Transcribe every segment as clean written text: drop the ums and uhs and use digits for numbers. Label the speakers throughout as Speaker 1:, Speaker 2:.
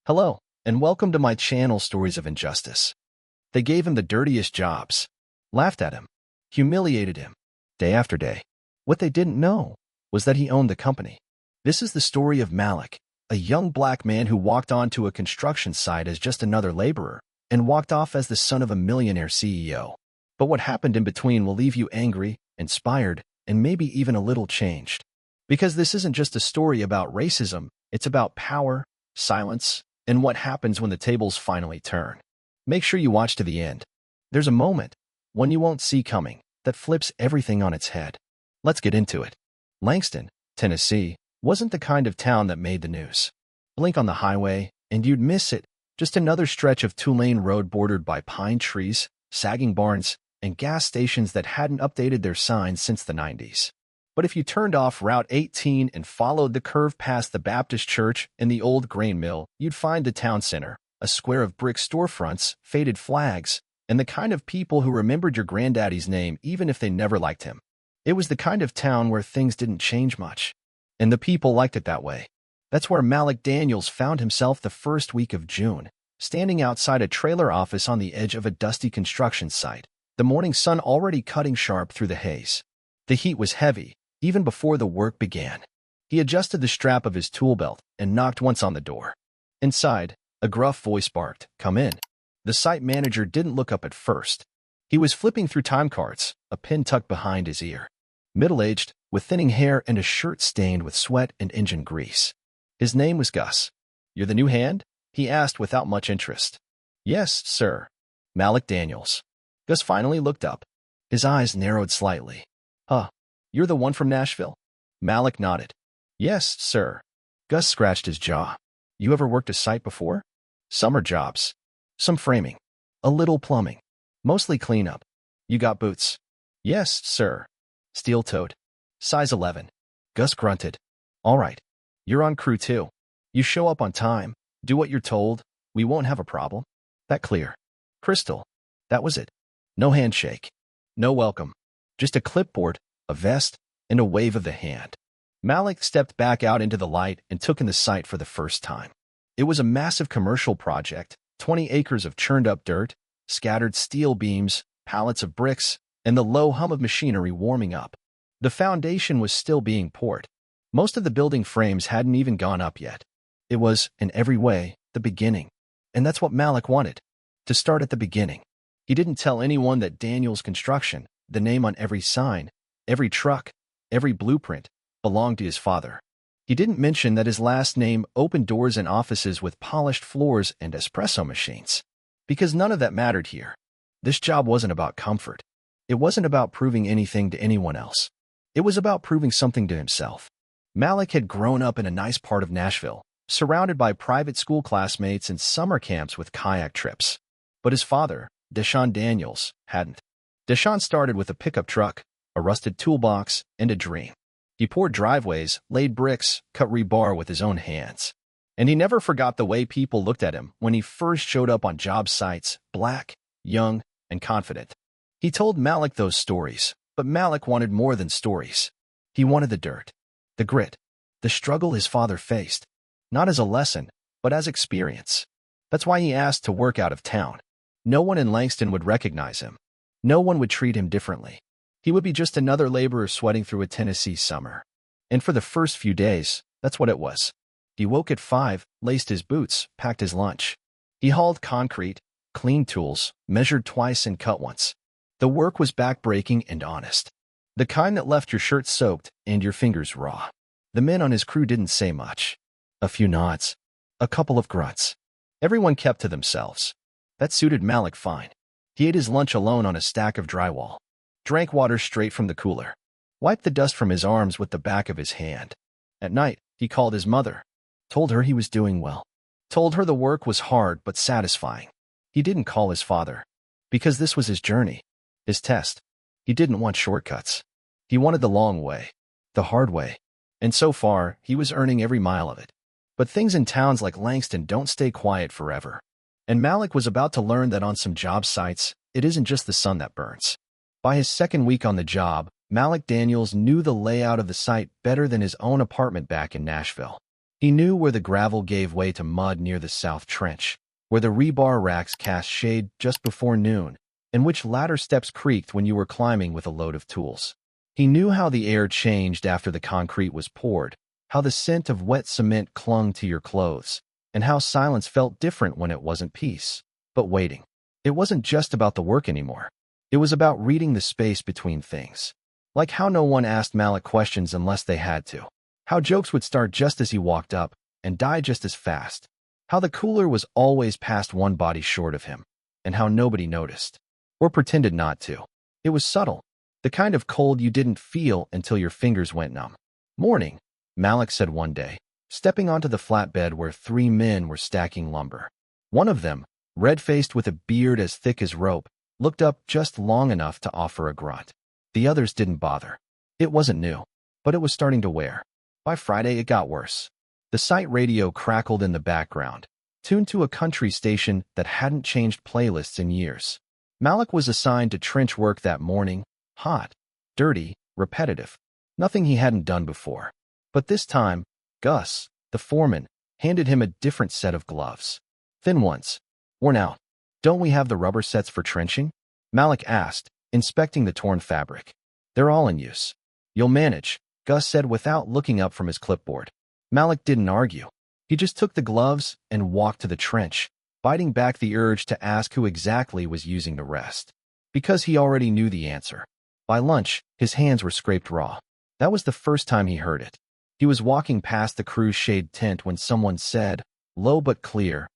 Speaker 1: Hello, and welcome to my channel Stories of Injustice. They gave him the dirtiest jobs, laughed at him, humiliated him, day after day. What they didn't know was that he owned the company. This is the story of Malik, a young black man who walked onto a construction site as just another laborer and walked off as the son of a millionaire CEO. But what happened in between will leave you angry, inspired, and maybe even a little changed. Because this isn't just a story about racism, it's about power, silence, and what happens when the tables finally turn. Make sure you watch to the end. There's a moment, one you won't see coming, that flips everything on its head. Let's get into it. Langston, Tennessee, wasn't the kind of town that made the news. Blink on the highway, and you'd miss it. Just another stretch of two-lane road bordered by pine trees, sagging barns, and gas stations that hadn't updated their signs since the 90s. But if you turned off Route 18 and followed the curve past the Baptist church and the old grain mill, you'd find the town center, a square of brick storefronts, faded flags, and the kind of people who remembered your granddaddy's name even if they never liked him. It was the kind of town where things didn't change much, and the people liked it that way. That's where Malik Daniels found himself the first week of June, standing outside a trailer office on the edge of a dusty construction site, the morning sun already cutting sharp through the haze. The heat was heavy, even before the work began. He adjusted the strap of his tool belt and knocked once on the door. Inside, a gruff voice barked, "Come in." The site manager didn't look up at first. He was flipping through time cards, a pin tucked behind his ear. Middle-aged, with thinning hair and a shirt stained with sweat and engine grease. His name was Gus. "You're the new hand?" he asked without much interest. "Yes, sir." Malik Daniels. Gus finally looked up. His eyes narrowed slightly. "Huh. You're the one from Nashville?" Malik nodded. "Yes, sir." Gus scratched his jaw. "You ever worked a site before?" "Summer jobs. Some framing. A little plumbing. Mostly cleanup." "You got boots?" "Yes, sir." "Steel-toed. Size 11. Gus grunted. "All right. You're on crew too. You show up on time, do what you're told, we won't have a problem." "That clear?" "Crystal." That was it. No handshake. No welcome. Just a clipboard, a vest, and a wave of the hand. Malik stepped back out into the light and took in the site for the first time. It was a massive commercial project, 20 acres of churned-up dirt, scattered steel beams, pallets of bricks, and the low hum of machinery warming up. The foundation was still being poured. Most of the building frames hadn't even gone up yet. It was, in every way, the beginning. And that's what Malik wanted. To start at the beginning. He didn't tell anyone that Daniels Construction, the name on every sign, every truck, every blueprint, belonged to his father. He didn't mention that his last name opened doors and offices with polished floors and espresso machines. Because none of that mattered here. This job wasn't about comfort. It wasn't about proving anything to anyone else. It was about proving something to himself. Malik had grown up in a nice part of Nashville, surrounded by private school classmates and summer camps with kayak trips. But his father, Deshaun Daniels, hadn't. Deshaun started with a pickup truck, a rusted toolbox, and a dream. He poured driveways, laid bricks, cut rebar with his own hands. And he never forgot the way people looked at him when he first showed up on job sites, black, young, and confident. He told Malik those stories, but Malik wanted more than stories. He wanted the dirt, the grit, the struggle his father faced, not as a lesson, but as experience. That's why he asked to work out of town. No one in Langston would recognize him. No one would treat him differently. He would be just another laborer sweating through a Tennessee summer. And for the first few days, that's what it was. He woke at 5, laced his boots, packed his lunch. He hauled concrete, cleaned tools, measured twice and cut once. The work was back-breaking and honest. The kind that left your shirt soaked and your fingers raw. The men on his crew didn't say much. A few nods. A couple of grunts. Everyone kept to themselves. That suited Malik fine. He ate his lunch alone on a stack of drywall. Drank water straight from the cooler. Wiped the dust from his arms with the back of his hand. At night, he called his mother. Told her he was doing well. Told her the work was hard but satisfying. He didn't call his father. Because this was his journey. His test. He didn't want shortcuts. He wanted the long way. The hard way. And so far, he was earning every mile of it. But things in towns like Langston don't stay quiet forever. And Malik was about to learn that on some job sites, it isn't just the sun that burns. By his second week on the job, Malik Daniels knew the layout of the site better than his own apartment back in Nashville. He knew where the gravel gave way to mud near the south trench, where the rebar racks cast shade just before noon, and which ladder steps creaked when you were climbing with a load of tools. He knew how the air changed after the concrete was poured, how the scent of wet cement clung to your clothes, and how silence felt different when it wasn't peace, but waiting. It wasn't just about the work anymore. It was about reading the space between things. Like how no one asked Malik questions unless they had to. How jokes would start just as he walked up and die just as fast. How the cooler was always past one body short of him, and how nobody noticed. Or pretended not to. It was subtle. The kind of cold you didn't feel until your fingers went numb. "Morning," Malik said one day, stepping onto the flatbed where 3 men were stacking lumber. One of them, red-faced with a beard as thick as rope, looked up just long enough to offer a grunt. The others didn't bother. It wasn't new, but it was starting to wear. By Friday, it got worse. The site radio crackled in the background, tuned to a country station that hadn't changed playlists in years. Malik was assigned to trench work that morning, hot, dirty, repetitive. Nothing he hadn't done before. But this time, Gus, the foreman, handed him a different set of gloves. Thin ones. Worn out. "Don't we have the rubber sets for trenching?" Malik asked, inspecting the torn fabric. "They're all in use. You'll manage," Gus said without looking up from his clipboard. Malik didn't argue. He just took the gloves and walked to the trench, biting back the urge to ask who exactly was using the rest. Because he already knew the answer. By lunch, his hands were scraped raw. That was the first time he heard it. He was walking past the crew's shade tent when someone said, low but clear,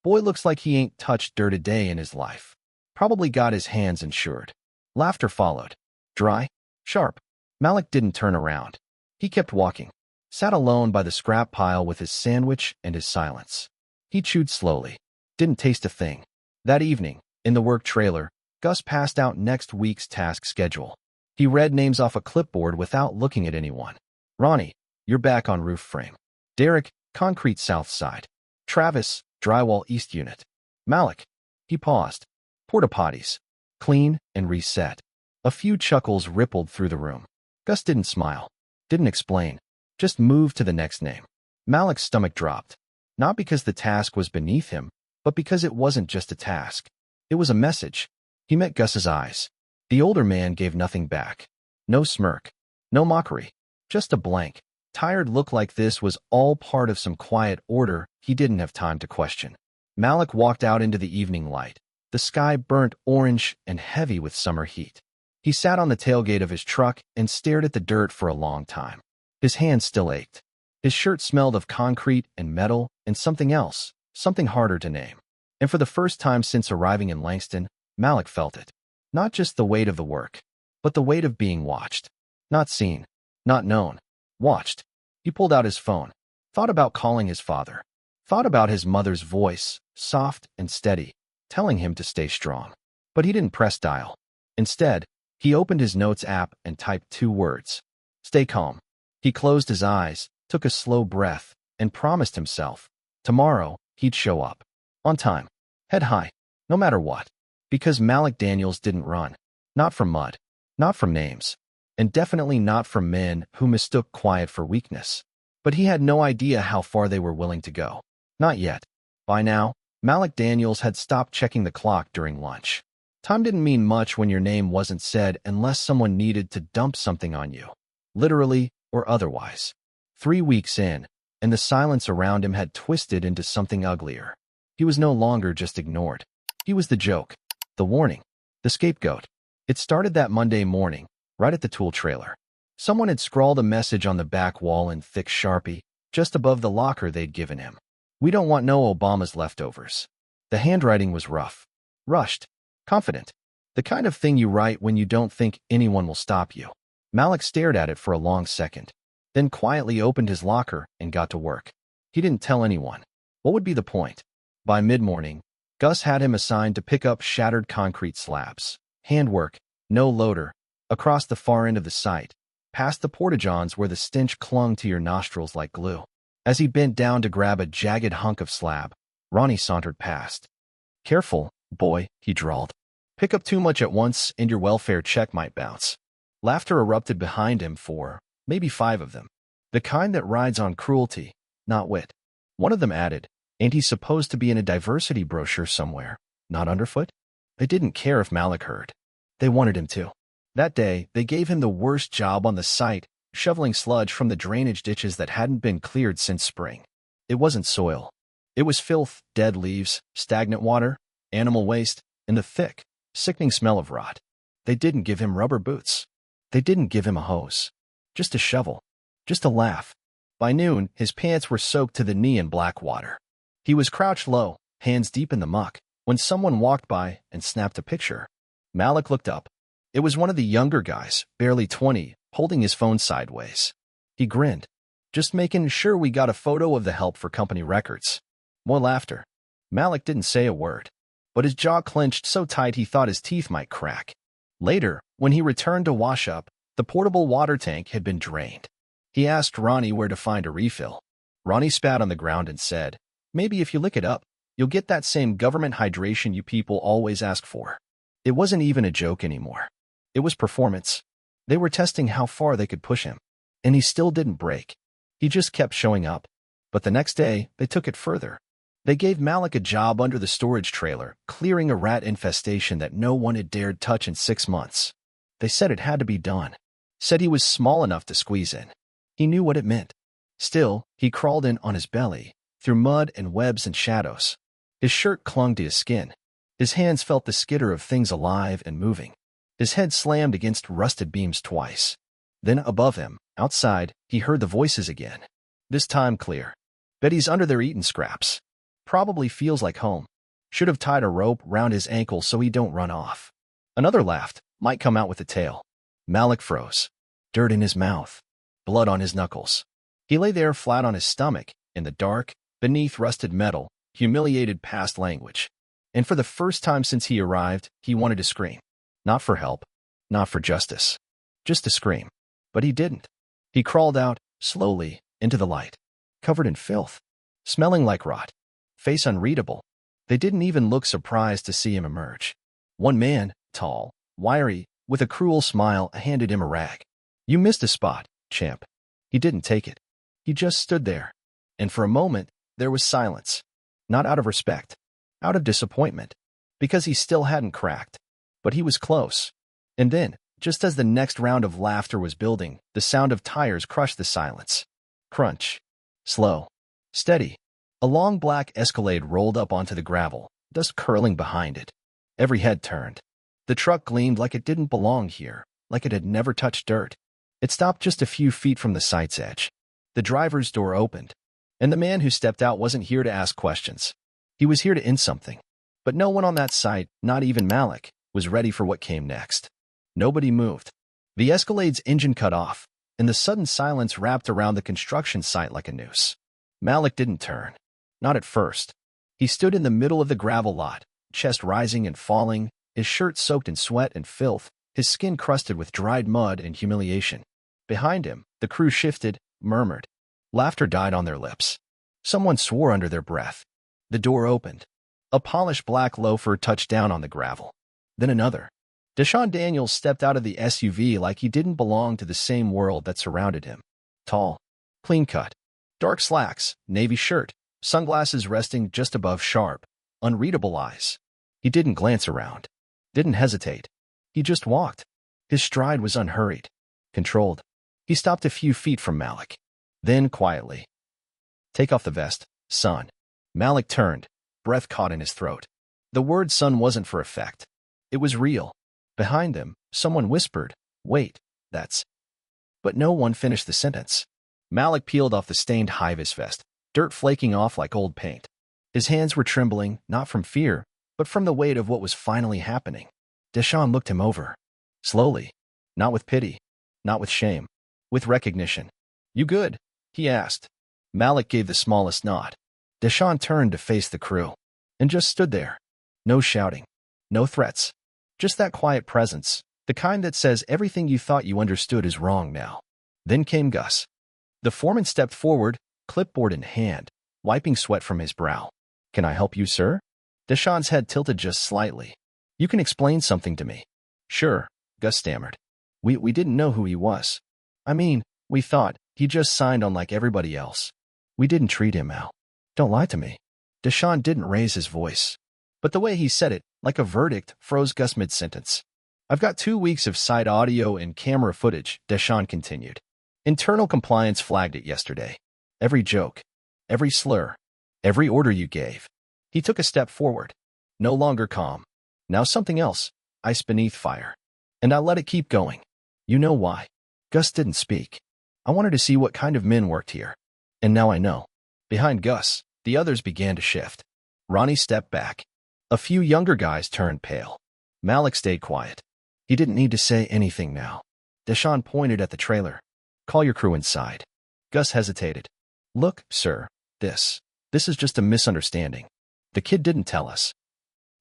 Speaker 1: "Boy looks like he ain't touched dirt a day in his life. Probably got his hands insured." Laughter followed. Dry, sharp. Malik didn't turn around. He kept walking. Sat alone by the scrap pile with his sandwich and his silence. He chewed slowly. Didn't taste a thing. That evening, in the work trailer, Gus passed out next week's task schedule. He read names off a clipboard without looking at anyone. "Ronnie, you're back on roof frame. Derek, concrete south side. Travis, drywall east unit. Malik." He paused. "Porta potties. Clean and reset." A few chuckles rippled through the room. Gus didn't smile. Didn't explain. Just moved to the next name. Malik's stomach dropped. Not because the task was beneath him, but because it wasn't just a task. It was a message. He met Gus's eyes. The older man gave nothing back. No smirk. No mockery. Just a blank, tired look like this was all part of some quiet order he didn't have time to question. Malik walked out into the evening light. The sky burnt orange and heavy with summer heat. He sat on the tailgate of his truck and stared at the dirt for a long time. His hands still ached. His shirt smelled of concrete and metal and something else, something harder to name. And for the first time since arriving in Langston, Malik felt it. Not just the weight of the work, but the weight of being watched. Not seen, not known. Watched. He pulled out his phone. Thought about calling his father. Thought about his mother's voice, soft and steady, telling him to stay strong. But he didn't press dial. Instead, he opened his notes app and typed 2 words. Stay calm. He closed his eyes, took a slow breath, and promised himself, tomorrow, he'd show up. On time. Head high. No matter what. Because Malik Daniels didn't run. Not from mud. Not from names. And definitely not from men who mistook quiet for weakness. But he had no idea how far they were willing to go. Not yet. By now, Malik Daniels had stopped checking the clock during lunch. Time didn't mean much when your name wasn't said unless someone needed to dump something on you. Literally or otherwise. 3 weeks in, and the silence around him had twisted into something uglier. He was no longer just ignored. He was the joke. The warning. The scapegoat. It started that Monday morning, right at the tool trailer. Someone had scrawled a message on the back wall in thick Sharpie, just above the locker they'd given him. "We don't want no Obama's leftovers." The handwriting was rough. Rushed. Confident. The kind of thing you write when you don't think anyone will stop you. Malik stared at it for a long second, then quietly opened his locker and got to work. He didn't tell anyone. What would be the point? By mid-morning, Gus had him assigned to pick up shattered concrete slabs. Handwork, no loader, across the far end of the site, past the porta-johns where the stench clung to your nostrils like glue. As he bent down to grab a jagged hunk of slab, Ronnie sauntered past. "Careful, boy," he drawled. "Pick up too much at once and your welfare check might bounce." Laughter erupted behind him for maybe 5 of them. The kind that rides on cruelty, not wit. One of them added, ain't he supposed to be in a diversity brochure somewhere, not underfoot? They didn't care if Malik heard. They wanted him to. That day, they gave him the worst job on the site, shoveling sludge from the drainage ditches that hadn't been cleared since spring. It wasn't soil. It was filth, dead leaves, stagnant water, animal waste, and the thick, sickening smell of rot. They didn't give him rubber boots. They didn't give him a hose. Just a shovel. Just a laugh. By noon, his pants were soaked to the knee in black water. He was crouched low, hands deep in the muck, when someone walked by and snapped a picture. Malik looked up. It was one of the younger guys, barely 20, holding his phone sideways. He grinned. Just making sure we got a photo of the help for company records. More laughter. Malik didn't say a word, but his jaw clenched so tight he thought his teeth might crack. Later, when he returned to wash up, the portable water tank had been drained. He asked Ronnie where to find a refill. Ronnie spat on the ground and said, maybe if you lick it up, you'll get that same government hydration you people always ask for. It wasn't even a joke anymore. It was performance. They were testing how far they could push him. And he still didn't break. He just kept showing up. But the next day, they took it further. They gave Malik a job under the storage trailer, clearing a rat infestation that no one had dared touch in 6 months. They said it had to be done. Said he was small enough to squeeze in. He knew what it meant. Still, he crawled in on his belly, through mud and webs and shadows. His shirt clung to his skin. His hands felt the skitter of things alive and moving. His head slammed against rusted beams twice. Then above him, outside, he heard the voices again. This time clear. Bet he's under there eating scraps. Probably feels like home. Should have tied a rope round his ankle so he don't run off. Another laughed, might come out with a tail. Malik froze. Dirt in his mouth. Blood on his knuckles. He lay there flat on his stomach, in the dark, beneath rusted metal, humiliated past language. And for the first time since he arrived, he wanted to scream. Not for help. Not for justice. Just to scream. But he didn't. He crawled out, slowly, into the light. Covered in filth. Smelling like rot. Face unreadable. They didn't even look surprised to see him emerge. One man, tall, wiry, with a cruel smile, handed him a rag. You missed a spot, champ. He didn't take it. He just stood there. And for a moment, there was silence. Not out of respect. Out of disappointment. Because he still hadn't cracked. But he was close. And then, just as the next round of laughter was building, the sound of tires crushed the silence. Crunch. Slow. Steady. A long black Escalade rolled up onto the gravel, dust curling behind it. Every head turned. The truck gleamed like it didn't belong here, like it had never touched dirt. It stopped just a few feet from the site's edge. The driver's door opened, and the man who stepped out wasn't here to ask questions. He was here to end something. But no one on that site, not even Malik, was ready for what came next. Nobody moved. The Escalade's engine cut off, and the sudden silence wrapped around the construction site like a noose. Malik didn't turn. Not at first. He stood in the middle of the gravel lot, chest rising and falling, his shirt soaked in sweat and filth, his skin crusted with dried mud and humiliation. Behind him, the crew shifted, murmured. Laughter died on their lips. Someone swore under their breath. The door opened. A polished black loafer touched down on the gravel. Then another. Deshaun Daniels stepped out of the SUV like he didn't belong to the same world that surrounded him. Tall. Clean-cut. Dark slacks, navy shirt, sunglasses resting just above sharp, unreadable eyes. He didn't glance around. Didn't hesitate. He just walked. His stride was unhurried. Controlled. He stopped a few feet from Malik. Then, quietly. Take off the vest, son. Malik turned, breath caught in his throat. The word son wasn't for effect. It was real. Behind them, someone whispered, wait, that's... But no one finished the sentence. Malik peeled off the stained high-vis vest, dirt flaking off like old paint. His hands were trembling, not from fear, but from the weight of what was finally happening. Deshaun looked him over. Slowly. Not with pity. Not with shame. With recognition. You good? He asked. Malik gave the smallest nod. Deshaun turned to face the crew. And just stood there. No shouting. No threats. Just that quiet presence, the kind that says everything you thought you understood is wrong now. Then came Gus. The foreman stepped forward, clipboard in hand, wiping sweat from his brow. Can I help you, sir? Deshaun's head tilted just slightly. You can explain something to me. Sure, Gus stammered. We didn't know who he was. I mean, we thought he just signed on like everybody else. We didn't treat him, Al. Don't lie to me. Deshaun didn't raise his voice. But the way he said it, like a verdict, froze Gus mid-sentence. I've got 2 weeks of side audio and camera footage, Deshaun continued. Internal compliance flagged it yesterday. Every joke, every slur, every order you gave. He took a step forward. No longer calm. Now something else, ice beneath fire. And I let it keep going. You know why? Gus didn't speak. I wanted to see what kind of men worked here. And now I know. Behind Gus, the others began to shift. Ronnie stepped back. A few younger guys turned pale. Malik stayed quiet. He didn't need to say anything now. Deshaun pointed at the trailer. Call your crew inside. Gus hesitated. Look, sir, this is just a misunderstanding. The kid didn't tell us.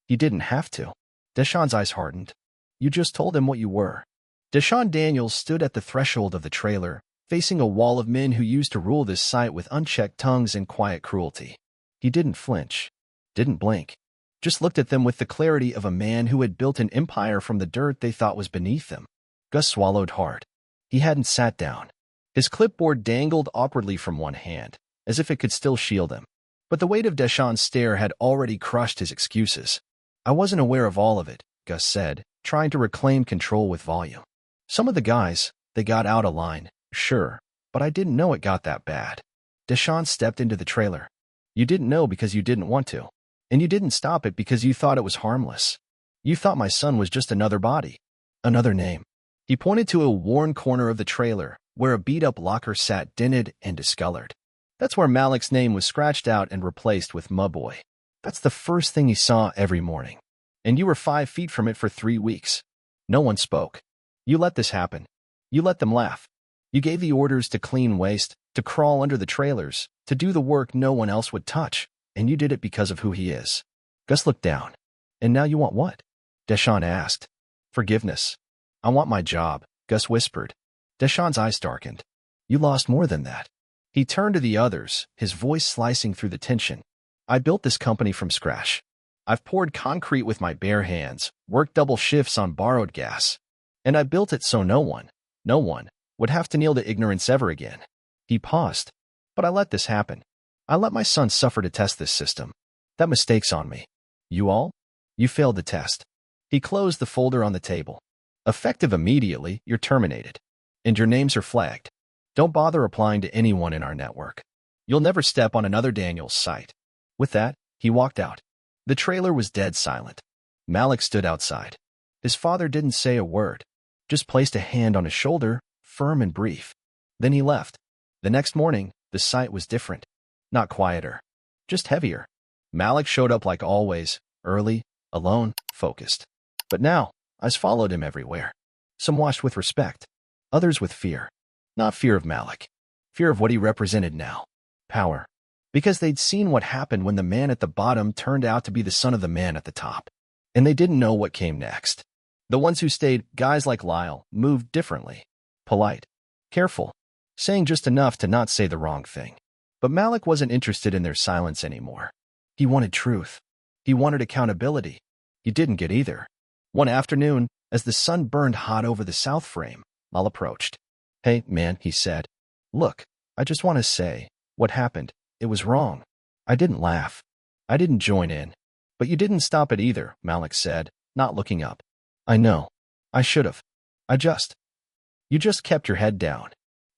Speaker 1: He didn't have to. Deshaun's eyes hardened. You just told him what you were. Deshaun Daniels stood at the threshold of the trailer, facing a wall of men who used to rule this site with unchecked tongues and quiet cruelty. He didn't flinch, didn't blink, just looked at them with the clarity of a man who had built an empire from the dirt they thought was beneath them. Gus swallowed hard. He hadn't sat down. His clipboard dangled awkwardly from one hand, as if it could still shield him. But the weight of Deshaun's stare had already crushed his excuses. I wasn't aware of all of it, Gus said, trying to reclaim control with volume. Some of the guys, they got out of line, sure, but I didn't know it got that bad. Deshaun stepped into the trailer. You didn't know because you didn't want to. And you didn't stop it because you thought it was harmless. You thought my son was just another body. Another name. He pointed to a worn corner of the trailer, where a beat-up locker sat dented and discolored. That's where Malik's name was scratched out and replaced with Mudboy. That's the first thing he saw every morning. And you were 5 feet from it for 3 weeks. No one spoke. You let this happen. You let them laugh. You gave the orders to clean waste, to crawl under the trailers, to do the work no one else would touch, and you did it because of who he is. Gus looked down. And now you want what? Deshaun asked. Forgiveness. I want my job, Gus whispered. Deshaun's eyes darkened. You lost more than that. He turned to the others, his voice slicing through the tension. I built this company from scratch. I've poured concrete with my bare hands, worked double shifts on borrowed gas. And I built it so no one would have to kneel to ignorance ever again. He paused. But I let this happen. I let my son suffer to test this system. That mistake's on me. You all? You failed the test. He closed the folder on the table. Effective immediately, you're terminated. And your names are flagged. Don't bother applying to anyone in our network. You'll never step on another Daniels site. With that, he walked out. The trailer was dead silent. Malik stood outside. His father didn't say a word, just placed a hand on his shoulder, firm and brief. Then he left. The next morning, the site was different. Not quieter, just heavier. Malik showed up like always, early, alone, focused. But now, eyes followed him everywhere. Some watched with respect, others with fear. Not fear of Malik, fear of what he represented now. Power. Because they'd seen what happened when the man at the bottom turned out to be the son of the man at the top. And they didn't know what came next. The ones who stayed, guys like Lyle, moved differently. Polite. Careful. Saying just enough to not say the wrong thing. But Malik wasn't interested in their silence anymore. He wanted truth. He wanted accountability. He didn't get either. One afternoon, as the sun burned hot over the south frame, Mal approached. Hey, man, he said. Look, I just want to say, what happened, it was wrong. I didn't laugh. I didn't join in. But you didn't stop it either, Malik said, not looking up. I know. I should have. You just kept your head down.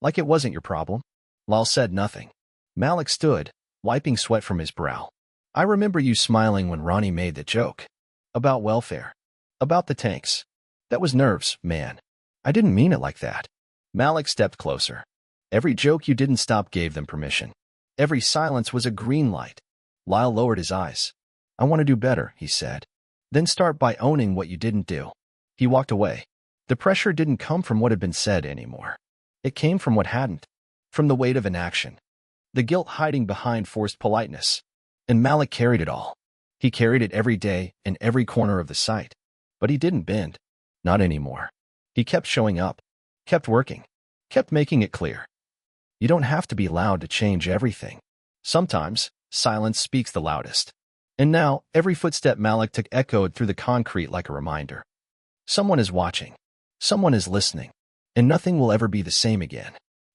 Speaker 1: Like it wasn't your problem. Lal said nothing. Malik stood, wiping sweat from his brow. I remember you smiling when Ronnie made the joke. About welfare. About the tanks. That was nerves, man. I didn't mean it like that. Malik stepped closer. Every joke you didn't stop gave them permission. Every silence was a green light. Lyle lowered his eyes. I want to do better, he said. Then start by owning what you didn't do. He walked away. The pressure didn't come from what had been said anymore. It came from what hadn't. From the weight of inaction. The guilt hiding behind forced politeness. And Malik carried it all. He carried it every day in every corner of the site. But he didn't bend. Not anymore. He kept showing up. Kept working. Kept making it clear. You don't have to be loud to change everything. Sometimes, silence speaks the loudest. And now, every footstep Malik took echoed through the concrete like a reminder. Someone is watching. Someone is listening. And nothing will ever be the same again.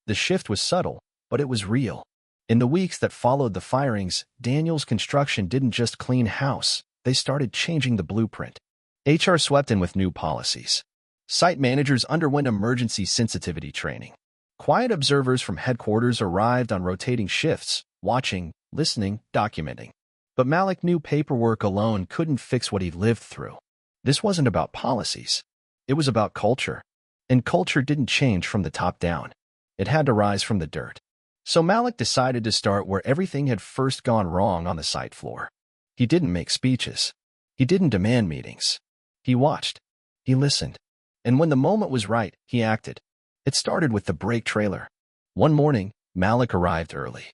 Speaker 1: The shift was subtle, but it was real. In the weeks that followed the firings, Daniel's construction didn't just clean house, they started changing the blueprint. HR swept in with new policies. Site managers underwent emergency sensitivity training. Quiet observers from headquarters arrived on rotating shifts, watching, listening, documenting. But Malik knew paperwork alone couldn't fix what he'd lived through. This wasn't about policies. It was about culture. And culture didn't change from the top down. It had to rise from the dirt. So Malik decided to start where everything had first gone wrong on the site floor. He didn't make speeches. He didn't demand meetings. He watched. He listened. And when the moment was right, he acted. It started with the brake trailer. One morning, Malik arrived early.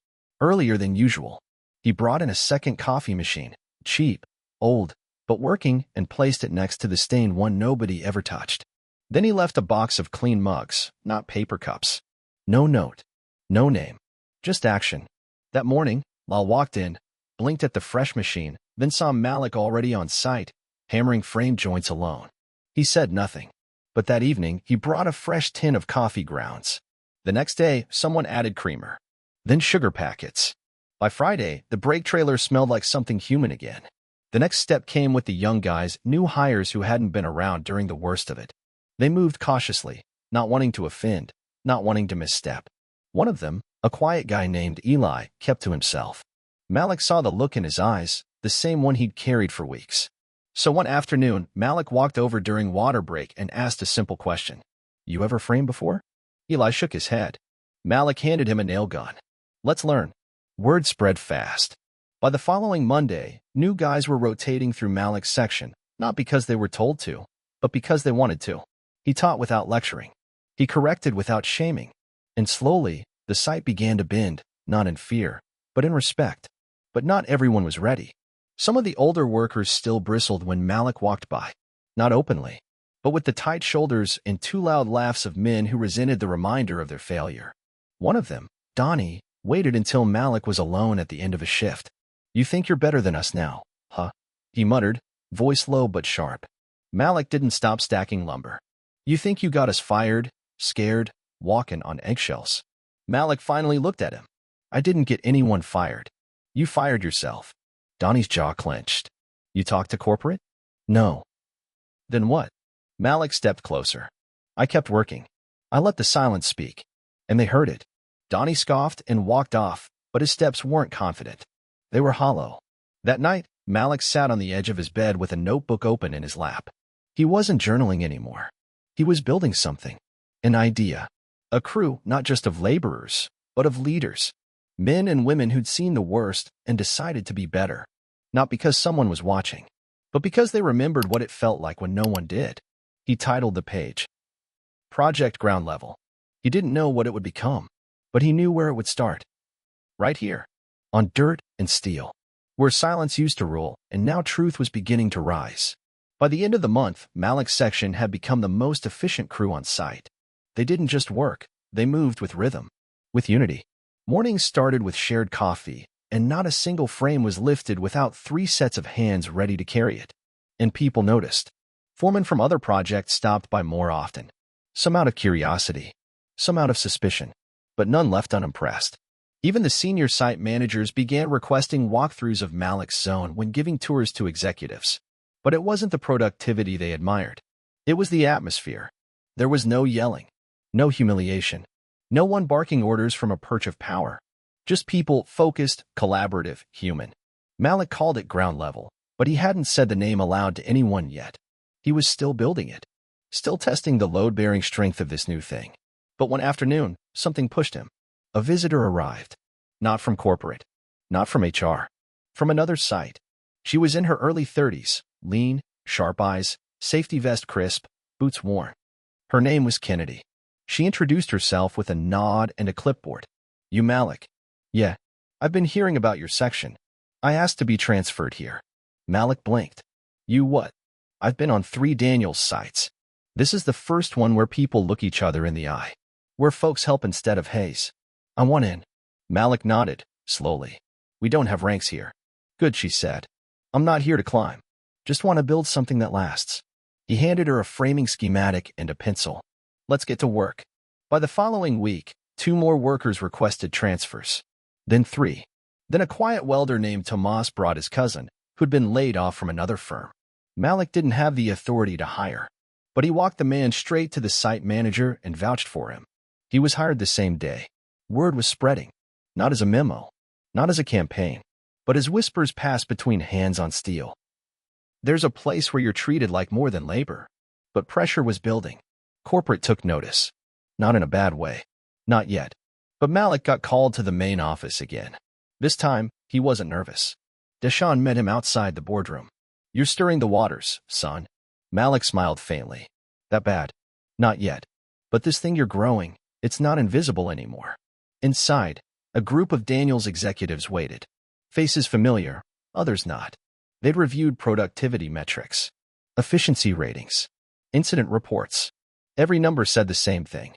Speaker 1: Earlier than usual. He brought in a second coffee machine, cheap, old, but working, and placed it next to the stained one nobody ever touched. Then he left a box of clean mugs, not paper cups. No note. No name. Just action. That morning, Lal walked in, blinked at the fresh machine, then saw Malik already on site, hammering frame joints alone. He said nothing. But that evening, he brought a fresh tin of coffee grounds. The next day, someone added creamer. Then sugar packets. By Friday, the brake trailer smelled like something human again. The next step came with the young guys, new hires who hadn't been around during the worst of it. They moved cautiously, not wanting to offend, not wanting to misstep. One of them, a quiet guy named Eli, kept to himself. Malik saw the look in his eyes, the same one he'd carried for weeks. So one afternoon, Malik walked over during water break and asked a simple question. "You ever framed before?" Eli shook his head. Malik handed him a nail gun. "Let's learn." Word spread fast. By the following Monday, new guys were rotating through Malik's section, not because they were told to, but because they wanted to. He taught without lecturing. He corrected without shaming. And slowly, the site began to bend, not in fear, but in respect. But not everyone was ready. Some of the older workers still bristled when Malik walked by. Not openly, but with the tight shoulders and two loud laughs of men who resented the reminder of their failure. One of them, Donnie, waited until Malik was alone at the end of a shift. "You think you're better than us now, huh?" he muttered, voice low but sharp. Malik didn't stop stacking lumber. "You think you got us fired, scared, walking on eggshells?" Malik finally looked at him. "I didn't get anyone fired. You fired yourself." Donnie's jaw clenched. "You talked to corporate?" "No." "Then what?" Malik stepped closer. "I kept working. I let the silence speak. And they heard it." Donnie scoffed and walked off, but his steps weren't confident. They were hollow. That night, Malik sat on the edge of his bed with a notebook open in his lap. He wasn't journaling anymore. He was building something. An idea. A crew not just of laborers, but of leaders. Men and women who'd seen the worst and decided to be better. Not because someone was watching, but because they remembered what it felt like when no one did. He titled the page, Project Ground Level. He didn't know what it would become, but he knew where it would start. Right here, on dirt and steel, where silence used to rule, and now truth was beginning to rise. By the end of the month, Malik's section had become the most efficient crew on site. They didn't just work, they moved with rhythm, with unity. Mornings started with shared coffee, and not a single frame was lifted without 3 sets of hands ready to carry it. And people noticed. Foremen from other projects stopped by more often. Some out of curiosity, some out of suspicion, but none left unimpressed. Even the senior site managers began requesting walkthroughs of Malik's zone when giving tours to executives. But it wasn't the productivity they admired. It was the atmosphere. There was no yelling, no humiliation, no one barking orders from a perch of power. Just people, focused, collaborative, human. Malik called it ground level, but he hadn't said the name aloud to anyone yet. He was still building it, still testing the load-bearing strength of this new thing. But one afternoon, something pushed him. A visitor arrived. Not from corporate, not from HR, from another site. She was in her early 30s, lean, sharp eyes, safety vest crisp, boots worn. Her name was Kennedy. She introduced herself with a nod and a clipboard. "You Malik?" "Yeah. I've been hearing about your section. I asked to be transferred here." Malik blinked. "You what?" "I've been on 3 Daniels sites. This is the first one where people look each other in the eye, where folks help instead of haze. I want in." Malik nodded, slowly. "We don't have ranks here." "Good," she said. "I'm not here to climb. Just want to build something that lasts." He handed her a framing schematic and a pencil. "Let's get to work." By the following week, 2 more workers requested transfers. Then 3. Then a quiet welder named Tomas brought his cousin, who'd been laid off from another firm. Malik didn't have the authority to hire, but he walked the man straight to the site manager and vouched for him. He was hired the same day. Word was spreading, not as a memo, not as a campaign, but as whispers passed between hands on steel. There's a place where you're treated like more than labor. But pressure was building. Corporate took notice. Not in a bad way. Not yet. But Malik got called to the main office again. This time, he wasn't nervous. Deshawn met him outside the boardroom. "You're stirring the waters, son." Malik smiled faintly. "That bad?" "Not yet. But this thing you're growing, it's not invisible anymore." Inside, a group of Daniel's executives waited. Faces familiar, others not. They'd reviewed productivity metrics, efficiency ratings, incident reports. Every number said the same thing.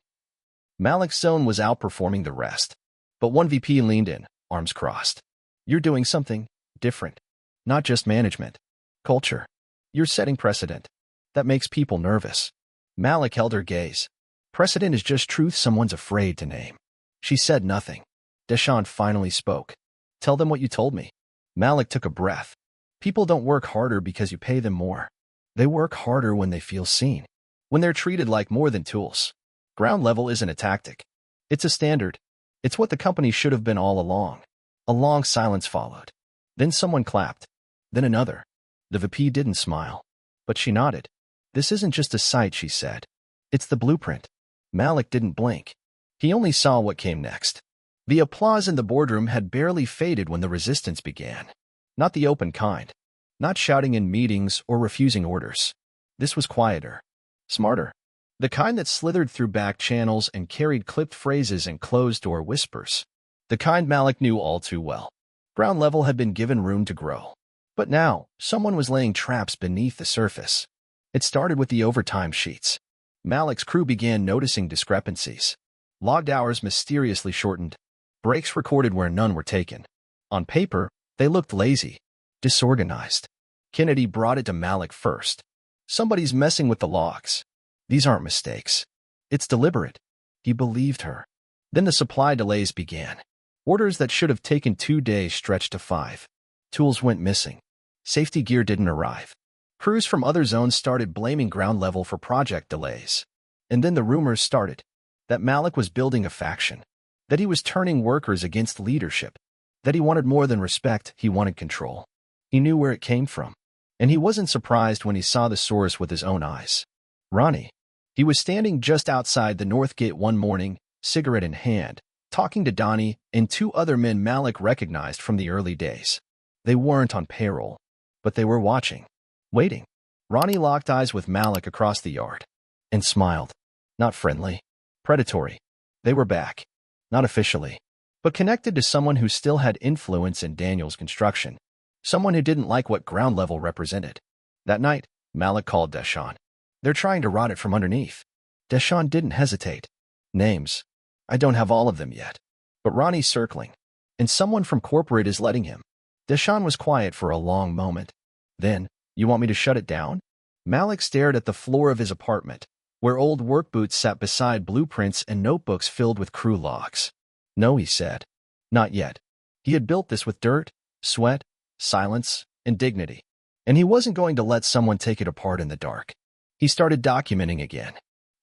Speaker 1: Malik's zone was outperforming the rest. But one VP leaned in, arms crossed. "You're doing something different. Not just management. Culture. You're setting precedent. That makes people nervous." Malik held her gaze. "Precedent is just truth someone's afraid to name." She said nothing. Deshawn finally spoke. "Tell them what you told me." Malik took a breath. "People don't work harder because you pay them more. They work harder when they feel seen. When they're treated like more than tools. Ground level isn't a tactic. It's a standard. It's what the company should have been all along." A long silence followed. Then someone clapped. Then another. The VP didn't smile. But she nodded. "This isn't just a site," she said. "It's the blueprint." Malik didn't blink. He only saw what came next. The applause in the boardroom had barely faded when the resistance began. Not the open kind. Not shouting in meetings or refusing orders. This was quieter. Smarter. The kind that slithered through back channels and carried clipped phrases and closed-door whispers. The kind Malik knew all too well. Ground level had been given room to grow. But now, someone was laying traps beneath the surface. It started with the overtime sheets. Malik's crew began noticing discrepancies. Logged hours mysteriously shortened. Breaks recorded where none were taken. On paper, they looked lazy, disorganized. Kennedy brought it to Malik first. "Somebody's messing with the logs. These aren't mistakes. It's deliberate." He believed her. Then the supply delays began. Orders that should have taken 2 days stretched to 5. Tools went missing. Safety gear didn't arrive. Crews from other zones started blaming ground level for project delays. And then the rumors started. That Malik was building a faction. That he was turning workers against leadership. That he wanted more than respect, he wanted control. He knew where it came from. And he wasn't surprised when he saw the source with his own eyes. Ronnie. He was standing just outside the North Gate one morning, cigarette in hand, talking to Donnie and 2 other men Malik recognized from the early days. They weren't on payroll, but they were watching. Waiting. Ronnie locked eyes with Malik across the yard. And smiled. Not friendly. Predatory. They were back. Not officially. But connected to someone who still had influence in Daniel's construction. Someone who didn't like what ground level represented. That night, Malik called Deshawn. "They're trying to rot it from underneath." Deshawn didn't hesitate. "Names. I don't have all of them yet. But Ronnie's circling. And someone from corporate is letting him." Deshawn was quiet for a long moment. Then, "You want me to shut it down?" Malik stared at the floor of his apartment, where old work boots sat beside blueprints and notebooks filled with crew logs. "No," he said. "Not yet." He had built this with dirt, sweat, silence, and dignity. And he wasn't going to let someone take it apart in the dark. He started documenting again.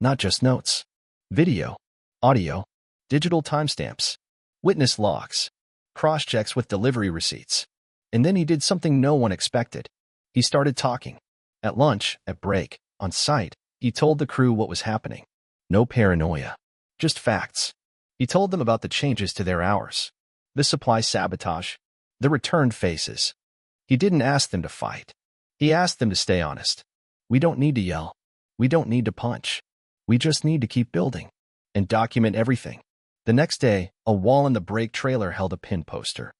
Speaker 1: Not just notes. Video, audio, digital timestamps, witness logs, cross-checks with delivery receipts. And then he did something no one expected. He started talking. At lunch, at break, on site, he told the crew what was happening. No paranoia. Just facts. He told them about the changes to their hours. The supply sabotage. The returned faces. He didn't ask them to fight. He asked them to stay honest. "We don't need to yell. We don't need to punch. We just need to keep building." And document everything. The next day, a wall in the break trailer held a pin poster.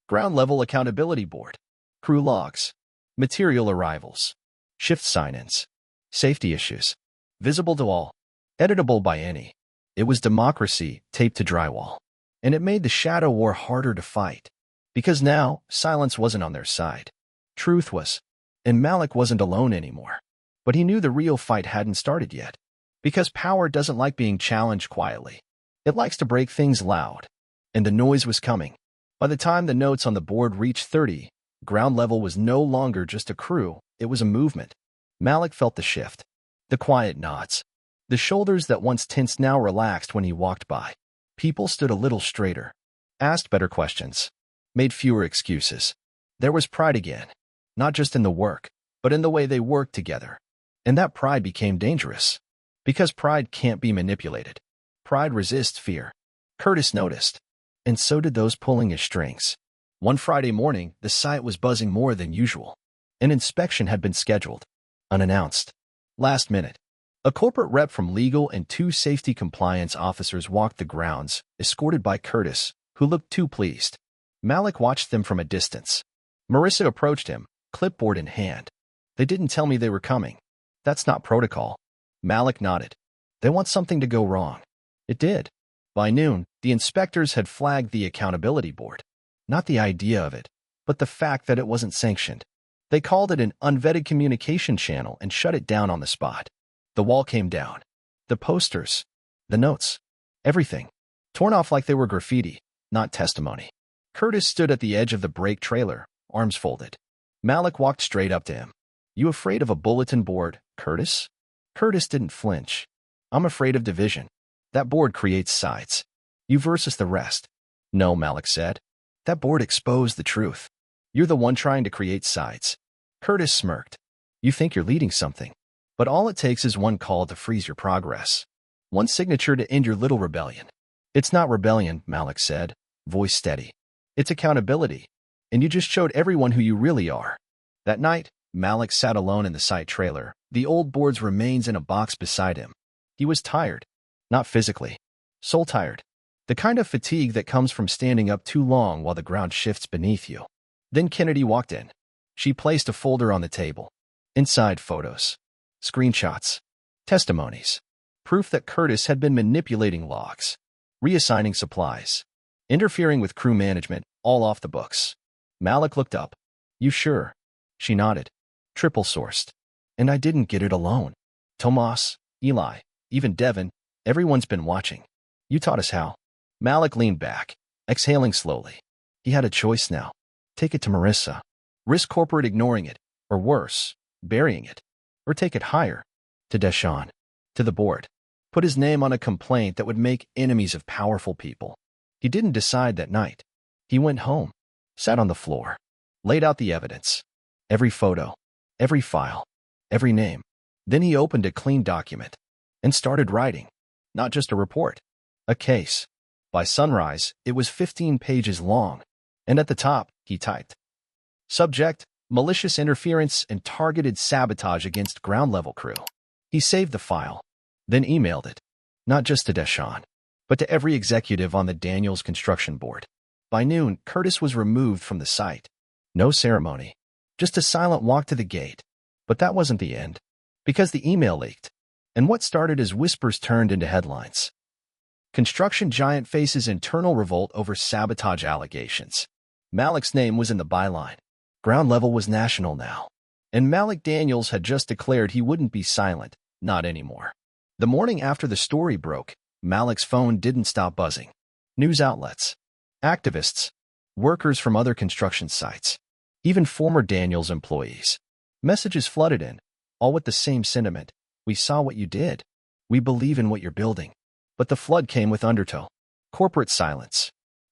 Speaker 1: Ground level accountability board. Crew logs. Material arrivals. Shift sign-ins. Safety issues. Visible to all. Editable by any. It was democracy taped to drywall. And it made the shadow war harder to fight. Because now, silence wasn't on their side. Truth was. And Malik wasn't alone anymore. But he knew the real fight hadn't started yet. Because power doesn't like being challenged quietly. It likes to break things loud. and the noise was coming. By the time the notes on the board reached 30, ground level was no longer just a crew, it was a movement. Malik felt the shift. The quiet nods. The shoulders that once tensed now relaxed when he walked by. People stood a little straighter, asked better questions, made fewer excuses. There was pride again, not just in the work, but in the way they worked together. And that pride became dangerous. Because pride can't be manipulated. Pride resists fear. Curtis noticed. And so did those pulling his strings. One Friday morning, the site was buzzing more than usual. An inspection had been scheduled. Unannounced. Last minute. A corporate rep from legal and 2 safety compliance officers walked the grounds, escorted by Curtis, who looked too pleased. Malik watched them from a distance. Marissa approached him, clipboard in hand. They didn't tell me they were coming. That's not protocol. Malik nodded. They want something to go wrong. It did. By noon, the inspectors had flagged the accountability board. Not the idea of it, but the fact that it wasn't sanctioned. They called it an unvetted communication channel and shut it down on the spot. The wall came down. The posters, the notes, everything. Torn off like they were graffiti, not testimony. Curtis stood at the edge of the brake trailer, arms folded. Malik walked straight up to him. You afraid of a bulletin board, Curtis? Curtis didn't flinch. I'm afraid of division. That board creates sides. You versus the rest. No, Malik said. That board exposed the truth. You're the one trying to create sides. Curtis smirked. You think you're leading something. But all it takes is one call to freeze your progress. One signature to end your little rebellion. It's not rebellion, Malik said, voice steady. It's accountability. And you just showed everyone who you really are. That night, Malik sat alone in the site trailer, the old board's remains in a box beside him. He was tired. Not physically. Soul tired. The kind of fatigue that comes from standing up too long while the ground shifts beneath you. Then Kennedy walked in. She placed a folder on the table. Inside, photos. Screenshots. Testimonies. Proof that Curtis had been manipulating logs. Reassigning supplies. Interfering with crew management, all off the books. Malik looked up. You sure? She nodded. Triple sourced. And I didn't get it alone. Tomas, Eli, even Devin, everyone's been watching. You taught us how. Malik leaned back, exhaling slowly. He had a choice now. Take it to Marissa. Risk corporate ignoring it, or worse, burying it. Or take it higher. To Deshawn. To the board. Put his name on a complaint that would make enemies of powerful people. He didn't decide that night. He went home, sat on the floor, laid out the evidence. Every photo, every file, every name. Then he opened a clean document and started writing. Not just a report, a case. By sunrise, it was 15 pages long, and at the top, he typed. Subject, malicious interference and targeted sabotage against ground-level crew. He saved the file, then emailed it, not just to Deshawn, but to every executive on the Daniels construction board. By noon, Curtis was removed from the site. No ceremony, just a silent walk to the gate. But that wasn't the end, because the email leaked, and what started as whispers turned into headlines. Construction giant faces internal revolt over sabotage allegations. Malik's name was in the byline. Ground level was national now. And Malik Daniels had just declared he wouldn't be silent, not anymore. The morning after the story broke, Malik's phone didn't stop buzzing. News outlets, activists, workers from other construction sites, even former Daniels employees. Messages flooded in, all with the same sentiment. We saw what you did. We believe in what you're building. But the flood came with undertow. Corporate silence.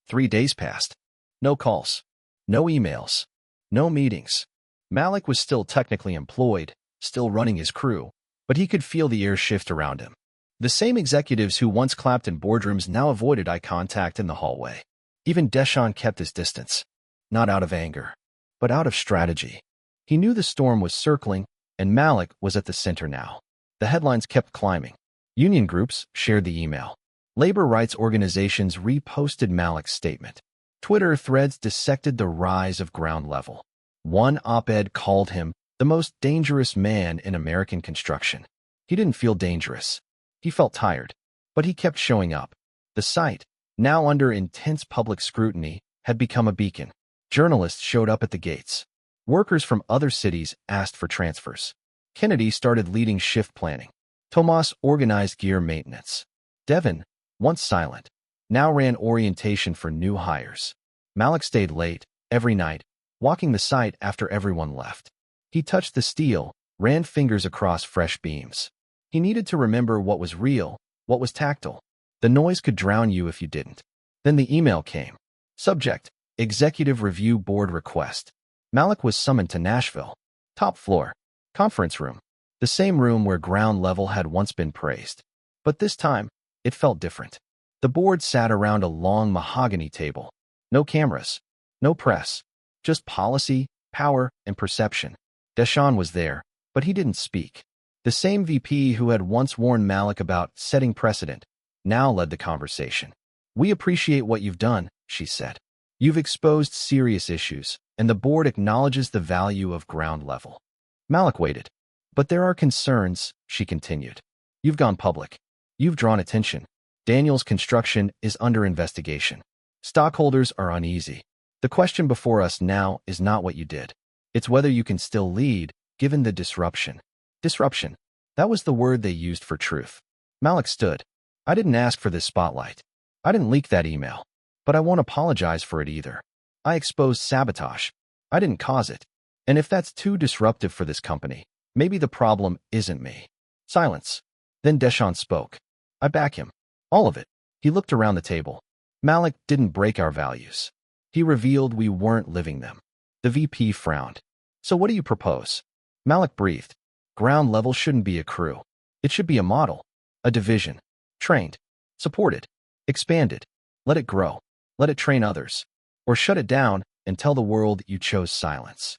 Speaker 1: 3 days passed. No calls. No emails. No meetings. Malik was still technically employed, still running his crew, but he could feel the air shift around him. The same executives who once clapped in boardrooms now avoided eye contact in the hallway. Even Deshawn kept his distance. Not out of anger, but out of strategy. He knew the storm was circling, and Malik was at the center now. The headlines kept climbing. Union groups shared the email. Labor rights organizations reposted Malik's statement. Twitter threads dissected the rise of ground level. One op-ed called him the most dangerous man in American construction. He didn't feel dangerous. He felt tired, but he kept showing up. The site, now under intense public scrutiny, had become a beacon. Journalists showed up at the gates. Workers from other cities asked for transfers. Kennedy started leading shift planning. Tomas organized gear maintenance. Devin, once silent, now ran orientation for new hires. Malik stayed late, every night, walking the site after everyone left. He touched the steel, ran fingers across fresh beams. He needed to remember what was real, what was tactile. The noise could drown you if you didn't. Then the email came. Subject: Executive Review Board Request. Malik was summoned to Nashville. Top floor. Conference room. The same room where ground level had once been praised. But this time, it felt different. The board sat around a long mahogany table. No cameras. No press. Just policy, power, and perception. Deshawn was there, but he didn't speak. The same VP who had once warned Malik about setting precedent now led the conversation. "We appreciate what you've done," she said. "You've exposed serious issues, and the board acknowledges the value of ground level." Malik waited. "But there are concerns," she continued. "You've gone public. You've drawn attention. Daniel's construction is under investigation. Stockholders are uneasy. The question before us now is not what you did. It's whether you can still lead, given the disruption." Disruption. That was the word they used for truth. Malik stood. "I didn't ask for this spotlight. I didn't leak that email. But I won't apologize for it either. I exposed sabotage. I didn't cause it. And if that's too disruptive for this company, maybe the problem isn't me." Silence. Then Deshawn spoke. "I back him. All of it." He looked around the table. "Malik didn't break our values. He revealed we weren't living them." The VP frowned. "So what do you propose?" Malik breathed. "Ground level shouldn't be a crew. It should be a model, a division. Trained, supported, expanded. Let it grow. Let it train others. Or shut it down and tell the world you chose silence."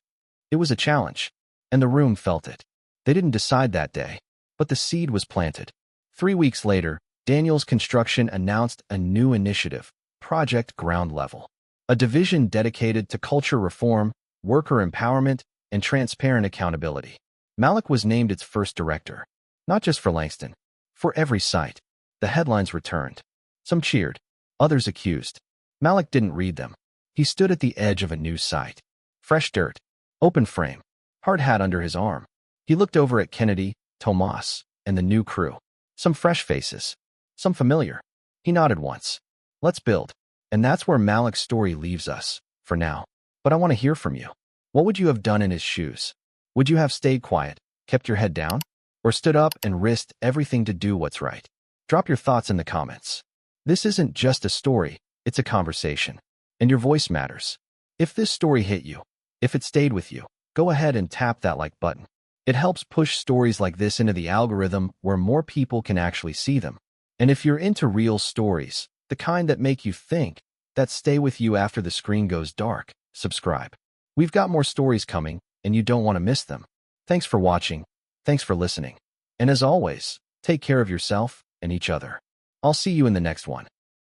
Speaker 1: It was a challenge, and the room felt it. They didn't decide that day, but the seed was planted. 3 weeks later, Daniel's Construction announced a new initiative, Project Ground Level, a division dedicated to culture reform, worker empowerment, and transparent accountability. Malik was named its first director, not just for Langston, for every site. The headlines returned. Some cheered, others accused. Malik didn't read them. He stood at the edge of a new site. Fresh dirt, open frame, hard hat under his arm. He looked over at Kennedy, Tomas, and the new crew. Some fresh faces, some familiar. He nodded once. "Let's build." And that's where Malik's story leaves us, for now. But I want to hear from you. What would you have done in his shoes? Would you have stayed quiet, kept your head down, or stood up and risked everything to do what's right? Drop your thoughts in the comments. This isn't just a story, it's a conversation. And your voice matters. If this story hit you, if it stayed with you, go ahead and tap that like button. It helps push stories like this into the algorithm where more people can actually see them. And if you're into real stories, the kind that make you think, that stay with you after the screen goes dark, subscribe. We've got more stories coming, and you don't want to miss them. Thanks for watching. Thanks for listening. And as always, take care of yourself and each other. I'll see you in the next one.